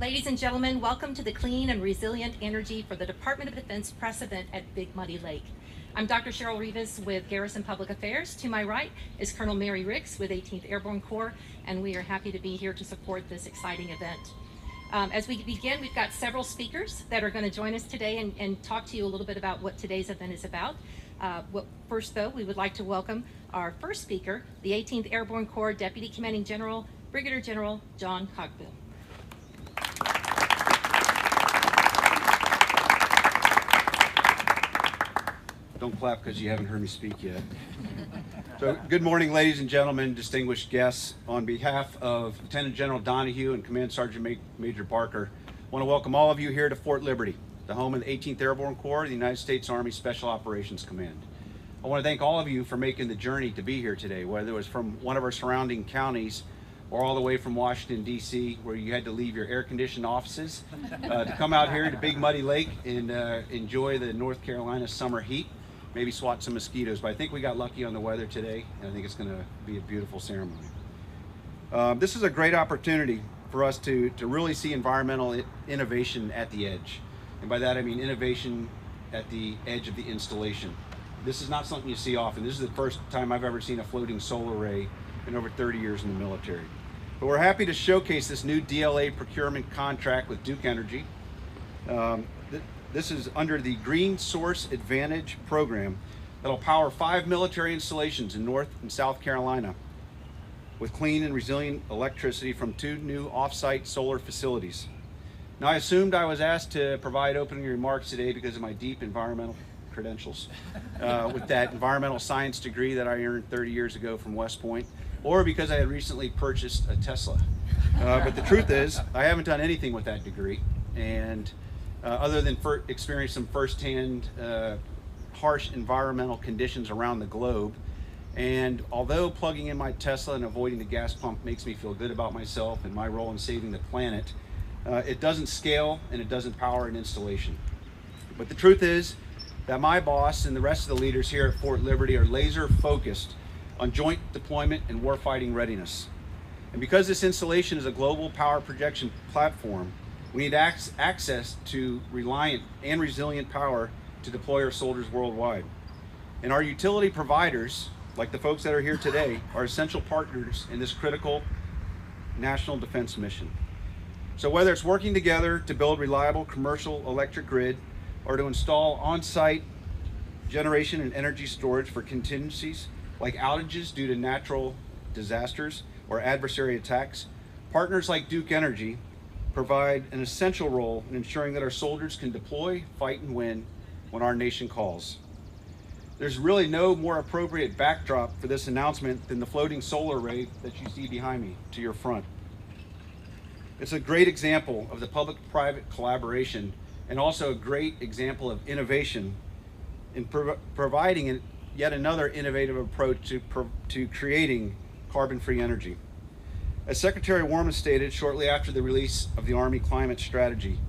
Ladies and gentlemen, welcome to the Clean and Resilient Energy for the Department of Defense press event at Big Muddy Lake. I'm Dr. Cheryl Rivas with Garrison Public Affairs. To my right is Colonel Mary Ricks with 18th Airborne Corps, and we are happy to be here to support this exciting event. As we begin, we've got several speakers that are going to join us today and talk to you a little bit about what today's event is about. First, though, we would like to welcome our first speaker, the 18th Airborne Corps Deputy Commanding General, Brigadier General John Cogbill. Don't clap because you haven't heard me speak yet. So, good morning, ladies and gentlemen, distinguished guests. On behalf of Lieutenant General Donahue and Command Sergeant Major Barker, I want to welcome all of you here to Fort Liberty, the home of the 18th Airborne Corps, the United States Army Special Operations Command. I want to thank all of you for making the journey to be here today, whether it was from one of our surrounding counties or all the way from Washington, D.C., where you had to leave your air-conditioned offices to come out here to Big Muddy Lake and enjoy the North Carolina summer heat. Maybe swat some mosquitoes, but I think we got lucky on the weather today, and I think it's going to be a beautiful ceremony. This is a great opportunity for us to really see environmental innovation at the edge. And by that I mean innovation at the edge of the installation. This is not something you see often. This is the first time I've ever seen a floating solar array in over 30 years in the military. But we're happy to showcase this new DLA procurement contract with Duke Energy. This is under the Green Source Advantage program that'll power 5 military installations in North and South Carolina with clean and resilient electricity from 2 new off-site solar facilities. Now, I assumed I was asked to provide opening remarks today because of my deep environmental credentials with that environmental science degree that I earned 30 years ago from West Point, or because I had recently purchased a Tesla. But the truth is, I haven't done anything with that degree, and other than experience some firsthand harsh environmental conditions around the globe. And although plugging in my Tesla and avoiding the gas pump makes me feel good about myself and my role in saving the planet, it doesn't scale and it doesn't power an installation. But the truth is that my boss and the rest of the leaders here at Fort Liberty are laser focused on joint deployment and warfighting readiness. And because this installation is a global power projection platform, we need access to reliant and resilient power to deploy our soldiers worldwide. And our utility providers, like the folks that are here today, are essential partners in this critical national defense mission. So whether it's working together to build reliable commercial electric grid or to install on-site generation and energy storage for contingencies like outages due to natural disasters or adversary attacks, partners like Duke Energy provide an essential role in ensuring that our soldiers can deploy, fight, and win when our nation calls. There's really no more appropriate backdrop for this announcement than the floating solar array that you see behind me to your front. It's a great example of the public-private collaboration and also a great example of innovation in providing yet another innovative approach to creating carbon-free energy. As Secretary Worman stated shortly after the release of the Army Climate Strategy,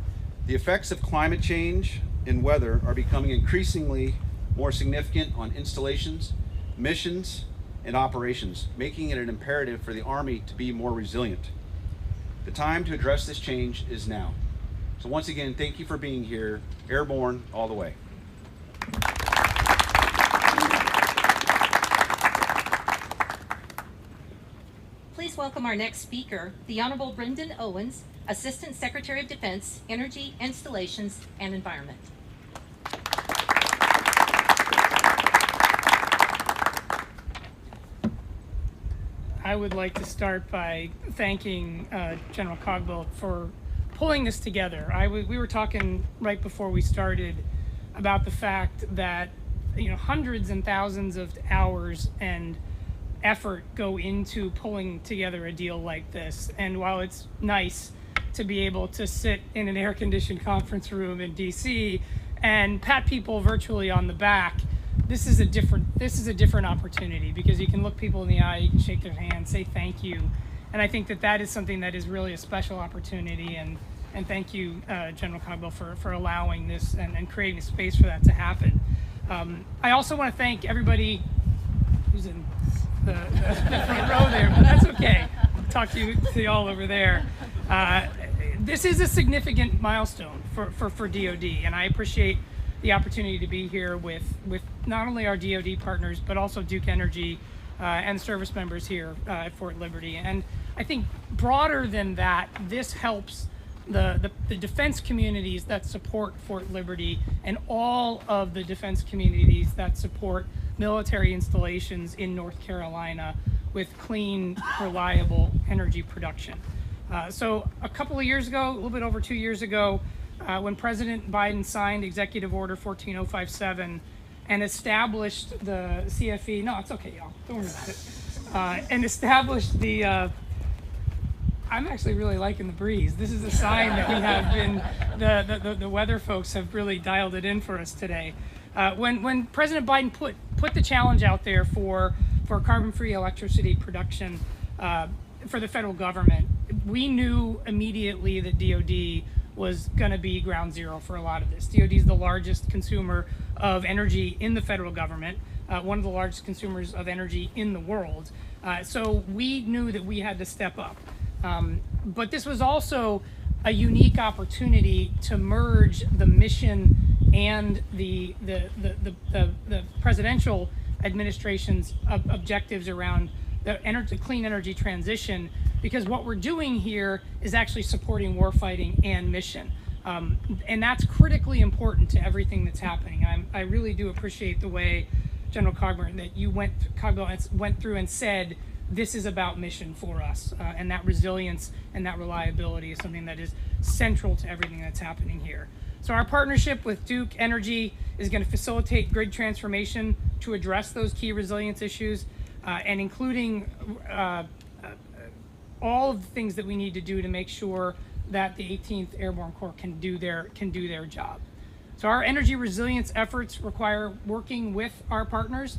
the effects of climate change and weather are becoming increasingly more significant on installations, missions, and operations, making it an imperative for the Army to be more resilient. The time to address this change is now. So once again, thank you for being here. Airborne all the way. Please welcome our next speaker, the Honorable Brendan Owens, Assistant Secretary of Defense, Energy, Installations, and Environment. I would like to start by thanking General Cogbill for pulling this together. We were talking right before we started about the fact that hundreds and thousands of hours and effort go into pulling together a deal like this. And while it's nice to be able to sit in an air-conditioned conference room in DC and pat people virtually on the back, this is a different opportunity, because you can look people in the eye, you can shake their hand, say thank you. And I think that is something that is really a special opportunity, and thank you, General Cogbill, for allowing this and creating a space for that to happen. I also want to thank everybody who's in the front row there, but that's okay. I'll talk to you all over there. this is a significant milestone for DoD, and I appreciate the opportunity to be here with not only our DoD partners, but also Duke Energy and service members here at Fort Liberty. And I think broader than that, this helps the defense communities that support Fort Liberty and all of the defense communities that support military installations in North Carolina with clean, reliable energy production. So a couple of years ago, a little bit over 2 years ago, when President Biden signed Executive Order 14057 and established the CFE, no, it's okay, y'all, don't worry about it, and established the, I'm actually really liking the breeze. This is a sign that we have been, the weather folks have really dialed it in for us today. When President Biden put the challenge out there for carbon-free electricity production for the federal government, we knew immediately that DoD was going to be ground zero for a lot of this. DoD is the largest consumer of energy in the federal government, one of the largest consumers of energy in the world. So we knew that we had to step up. But this was also a unique opportunity to merge the mission and the presidential administration's objectives around the clean energy transition, because what we're doing here is actually supporting warfighting and mission. And that's critically important to everything that's happening. I really do appreciate the way, General Cogburn, that you went through and said, this is about mission for us, and that resilience and that reliability is something that is central to everything that's happening here. So our partnership with Duke Energy is going to facilitate grid transformation to address those key resilience issues, and including all of the things that we need to do to make sure that the 18th Airborne Corps can do their job. So our energy resilience efforts require working with our partners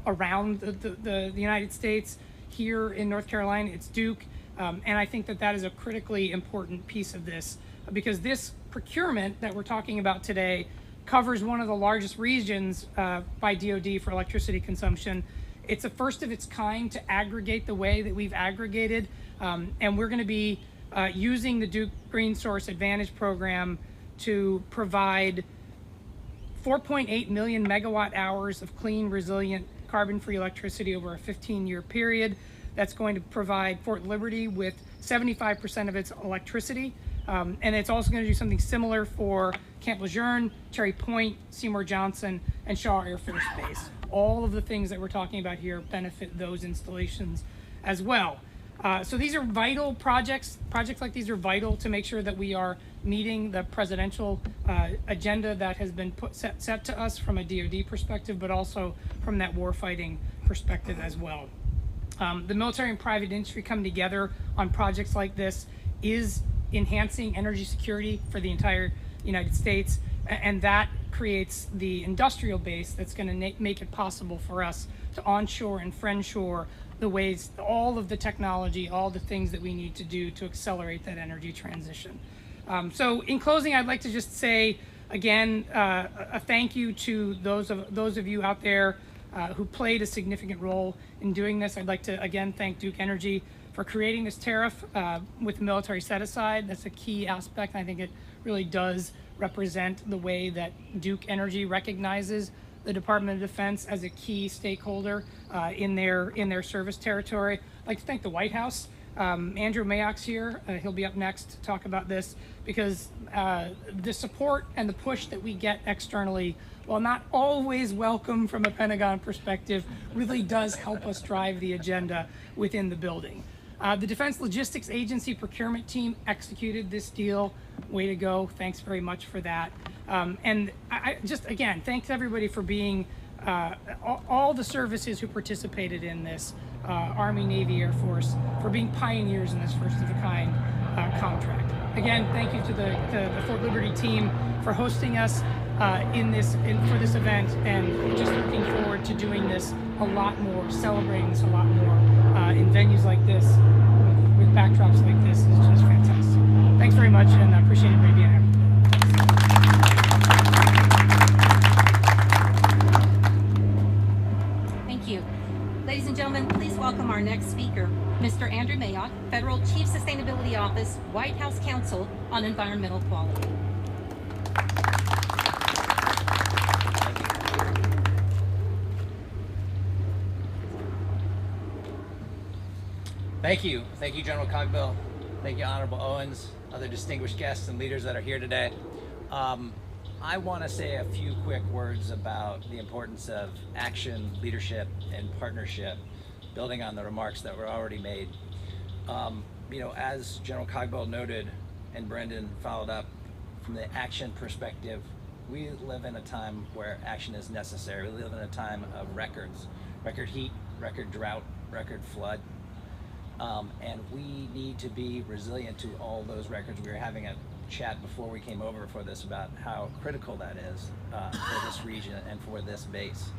around the United States. Here in North Carolina, it's Duke, and I think that is a critically important piece of this, because this procurement that we're talking about today covers one of the largest regions by DoD for electricity consumption. It's a first of its kind to aggregate the way that we've aggregated, and we're going to be using the Duke Green Source Advantage program to provide 4.8 million megawatt hours of clean, resilient, carbon-free electricity over a 15-year period. That's going to provide Fort Liberty with 75% of its electricity. And it's also going to do something similar for Camp Lejeune, Cherry Point, Seymour Johnson, and Shaw Air Force Base. All of the things that we're talking about here benefit those installations as well. So these are vital projects. Projects like these are vital to make sure that we are meeting the presidential agenda that has been set to us from a DoD perspective, but also from that warfighting perspective as well. The military and private industry coming together on projects like this is enhancing energy security for the entire United States, and that creates the industrial base that's going to make it possible for us to onshore and friendshore the ways, all of the technology, all the things that we need to do to accelerate that energy transition. So in closing, I'd like to just say again a thank you to those of you out there who played a significant role in doing this. I'd like to again thank Duke Energy for creating this tariff with the military set aside. That's a key aspect. I think it really does represent the way that Duke Energy recognizes the Department of Defense as a key stakeholder in their service territory. I'd like to thank the White House. Andrew Mayock's here. He'll be up next to talk about this, because the support and the push that we get externally, while not always welcome from a Pentagon perspective, really does help us drive the agenda within the building. The Defense Logistics Agency procurement team executed this deal. Way to go. Thanks very much for that. And I just, again, thanks everybody for being, all the services who participated in this, Army, Navy, Air Force, for being pioneers in this first-of-a-kind contract. Again, thank you to the Fort Liberty team for hosting us for this event, and just looking forward to doing this a lot more, celebrating this a lot more in venues like this, with backdrops like this. Is just fantastic. Thanks very much, and I appreciate everybody being here. Thank you. Ladies and gentlemen, please welcome our next speaker, Mr. Andrew Mayock, Federal Chief Sustainability Office, White House Council on Environmental Quality. Thank you. Thank you, General Cogbill. Thank you, Honorable Owens, other distinguished guests and leaders that are here today. I want to say a few quick words about the importance of action, leadership, and partnership, building on the remarks that were already made. As General Cogbill noted, and Brendan followed up, from the action perspective, we live in a time where action is necessary. We live in a time of records, record heat, record drought, record flood. And we need to be resilient to all those records. We were having a chat before we came over for this about how critical that is for this region and for this base.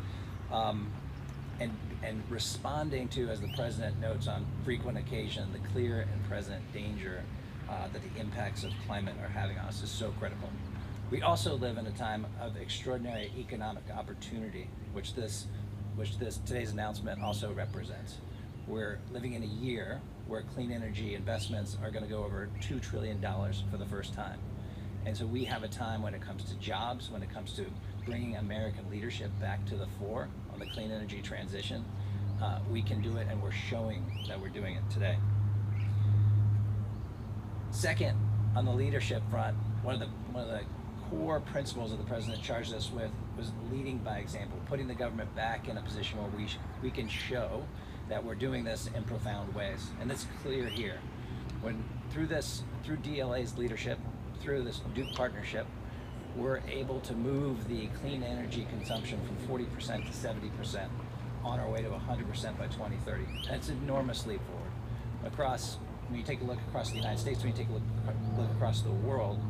And responding to, as the President notes on frequent occasion, the clear and present danger that the impacts of climate are having on us is so critical. We also live in a time of extraordinary economic opportunity, which today's announcement also represents. We're living in a year where clean energy investments are going to go over $2 trillion for the first time. And so we have a time when it comes to jobs, when it comes to bringing American leadership back to the fore on the clean energy transition. We can do it, and we're showing that we're doing it today. Second, on the leadership front, one of the core principles that the President charged us with was leading by example, putting the government back in a position where we can show that we're doing this in profound ways. And it's clear here. Through DLA's leadership, through this Duke partnership, we're able to move the clean energy consumption from 40% to 70% on our way to 100% by 2030. That's an enormous leap forward. When you take a look across the United States, when you take a look across the world,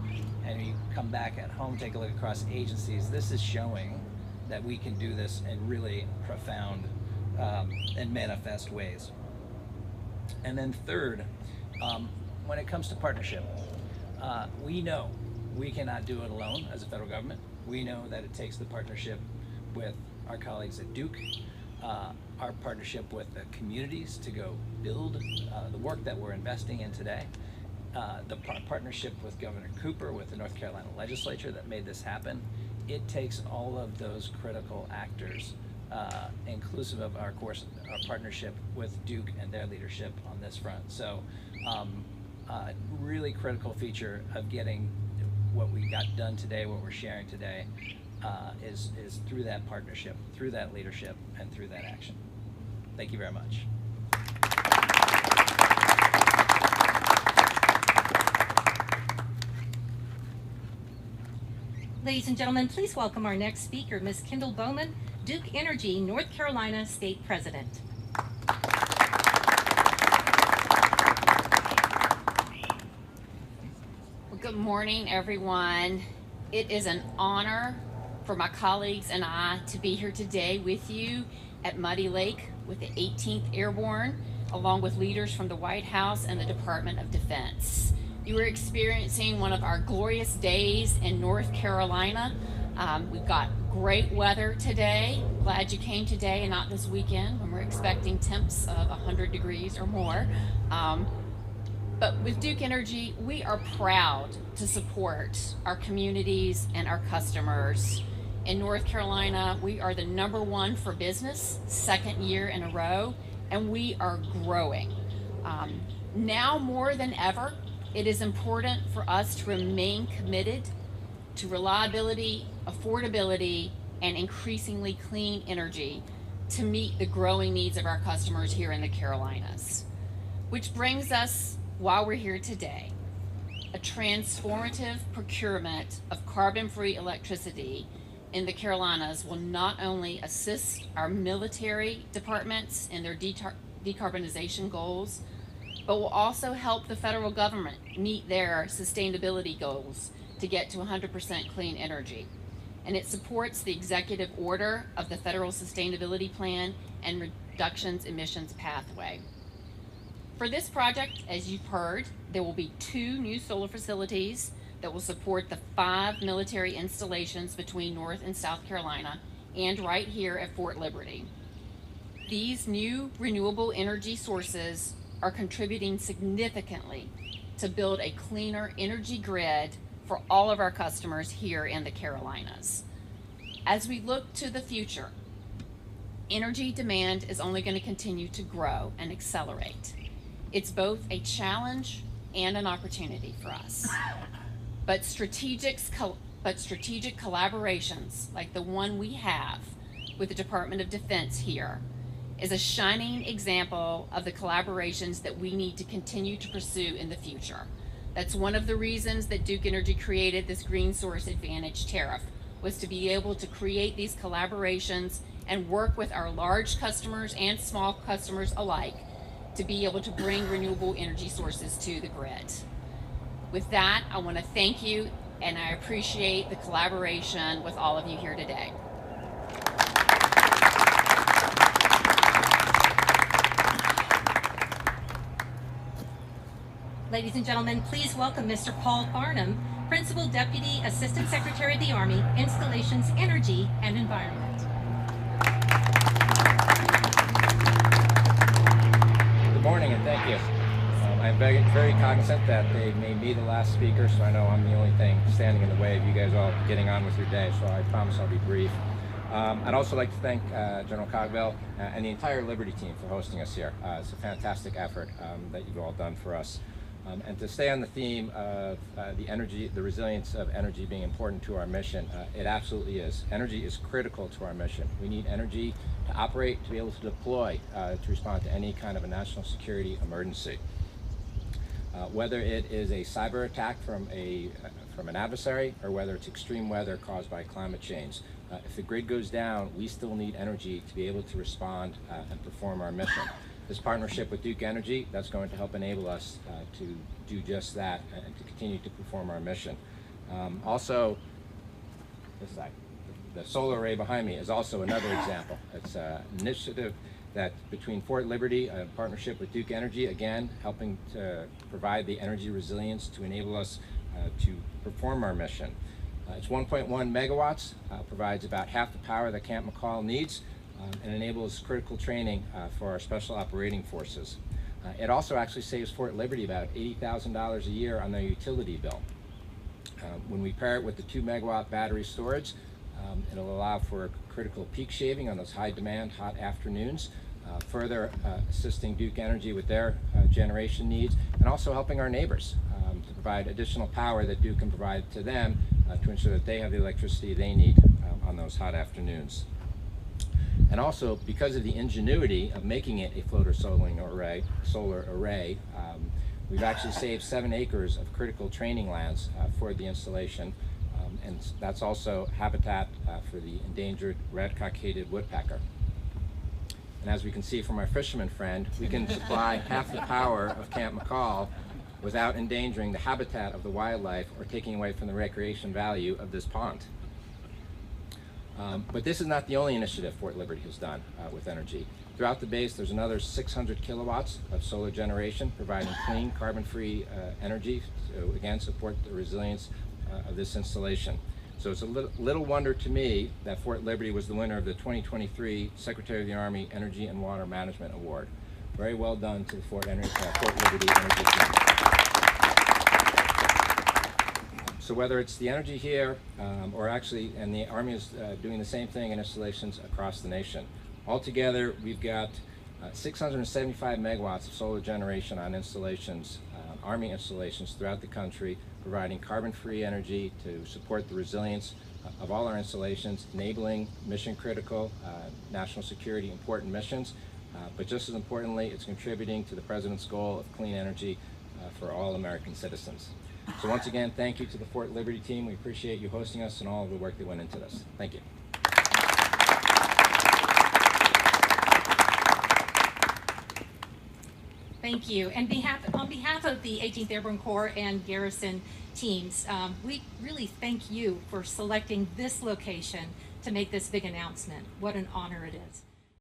and you come back at home, take a look across agencies, this is showing that we can do this in really profound and manifest ways. And then third, when it comes to partnership, we know we cannot do it alone as a federal government. We know that it takes the partnership with our colleagues at Duke, our partnership with the communities to go build the work that we're investing in today, the partnership with Governor Cooper, with the North Carolina legislature that made this happen. It takes all of those critical actors, inclusive of our partnership with Duke and their leadership on this front. So really critical feature of getting what we got done today, what we're sharing today, is through that partnership, through that leadership, and through that action. Thank you very much. Ladies and gentlemen, please welcome our next speaker, Ms. Kendall Bowman, Duke Energy, North Carolina State President. Well, good morning, everyone. It is an honor for my colleagues and I to be here today with you at Muddy Lake with the 18th Airborne, along with leaders from the White House and the Department of Defense. You are experiencing one of our glorious days in North Carolina. We've got great weather today. Glad you came today and not this weekend when we're expecting temps of 100 degrees or more. But with Duke Energy, we are proud to support our communities and our customers. In North Carolina, we are the #1 for business, 2nd year in a row, and we are growing. Now more than ever, it is important for us to remain committed to reliability, affordability, and increasingly clean energy to meet the growing needs of our customers here in the Carolinas. Which brings us, while we're here today, a transformative procurement of carbon-free electricity in the Carolinas will not only assist our military departments in their decarbonization goals, but will also help the federal government meet their sustainability goals to get to 100% clean energy. And it supports the executive order of the Federal Sustainability Plan and Reductions Emissions Pathway. For this project, as you've heard, there will be 2 new solar facilities that will support the 5 military installations between North and South Carolina and right here at Fort Liberty. These new renewable energy sources are contributing significantly to build a cleaner energy grid for all of our customers here in the Carolinas. As we look to the future, energy demand is only going to continue to grow and accelerate. It's both a challenge and an opportunity for us. But strategic collaborations like the one we have with the Department of Defense here is a shining example of the collaborations that we need to continue to pursue in the future. That's one of the reasons that Duke Energy created this Green Source Advantage tariff, was to be able to create these collaborations and work with our large customers and small customers alike to be able to bring renewable energy sources to the grid. With that, I want to thank you, and I appreciate the collaboration with all of you here today. Ladies and gentlemen, please welcome Mr. Paul Farnham, Principal Deputy Assistant Secretary of the Army, Installations, Energy, and Environment. Good morning and thank you. I'm very cognizant that they made me the last speaker, so I know I'm the only thing standing in the way of you guys all getting on with your day, so I promise I'll be brief. I'd also like to thank General Cogbill and the entire Liberty team for hosting us here. It's a fantastic effort that you've all done for us. And to stay on the theme of the resilience of energy being important to our mission, it absolutely is. Energy is critical to our mission. We need energy to operate, to be able to deploy, to respond to any kind of a national security emergency. Whether it is a cyber attack from an adversary or whether it's extreme weather caused by climate change, if the grid goes down, we still need energy to be able to respond and perform our mission. This partnership with Duke Energy, that's going to help enable us to do just that and to continue to perform our mission. Also, the solar array behind me is also another example. It's an initiative that between Fort Liberty, a partnership with Duke Energy, again, helping to provide the energy resilience to enable us to perform our mission. It's 1.1 megawatts, provides about half the power that Camp McCall needs, and enables critical training for our special operating forces. It also actually saves Fort Liberty about $80,000 a year on their utility bill. When we pair it with the 2 megawatt battery storage, it'll allow for critical peak shaving on those high demand, hot afternoons, further assisting Duke Energy with their generation needs, and also helping our neighbors to provide additional power that Duke can provide to them to ensure that they have the electricity they need on those hot afternoons. And also, because of the ingenuity of making it a floater solar array, we've actually saved 7 acres of critical training lands for the installation, and that's also habitat for the endangered red-cockaded woodpecker. And as we can see from our fisherman friend, we can supply half the power of Camp McCall without endangering the habitat of the wildlife or taking away from the recreation value of this pond. But this is not the only initiative Fort Liberty has done with energy. Throughout the base, there's another 600 kilowatts of solar generation, providing clean, carbon-free energy to, again, support the resilience of this installation. So it's a little wonder to me that Fort Liberty was the winner of the 2023 Secretary of the Army Energy and Water Management Award. Very well done to the Fort Liberty Energy team. So whether it's the energy here, or actually, and the Army is doing the same thing in installations across the nation. Altogether, we've got 675 megawatts of solar generation on installations, Army installations throughout the country, providing carbon-free energy to support the resilience of all our installations, enabling mission-critical, national security important missions, but just as importantly, it's contributing to the President's goal of clean energy for all American citizens. So once again, thank you to the Fort Liberty team. We appreciate you hosting us and all of the work that went into this. Thank you. Thank you. And on behalf of the 18th Airborne Corps and Garrison teams, we really thank you for selecting this location to make this big announcement. What an honor it is.